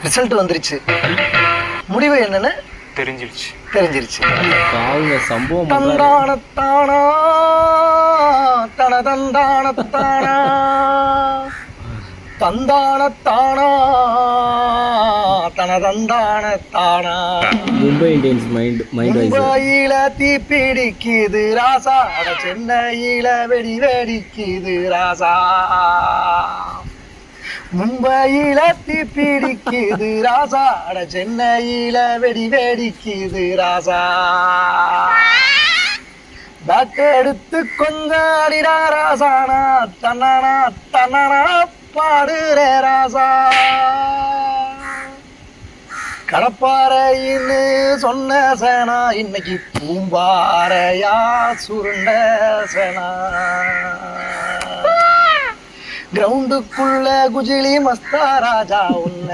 Result வந்துருச்சு. முடிவு என்னன்னு தெரிஞ்சிருச்சு. சம்பவம் தந்தானத்தானா தனதந்தானத்தானா தந்தானத்தானா தனதந்தானத்தானா. மும்பை இந்தியன்ஸ் மும்பையில தீ பிடிக்குது ராசா, சென்னையில வெடி வெடிக்குது ராசா. மும்பையில தீ பிடிக்குது ராசா, சென்னையில வெடி வெடிக்குது ராசா. பேட் எடுத்து கொஞ்சாடிடா ராசானா, தன்னானா தன்னானா பாடுற ராசா. கடப்பாறைன்னு சொன்ன சேனா இன்னைக்கு பூம்பாறையா சுருண்ட சேனா. கிரவுண்டுக்குள்ள குஜிலி மஸ்தா ராஜா உன்ன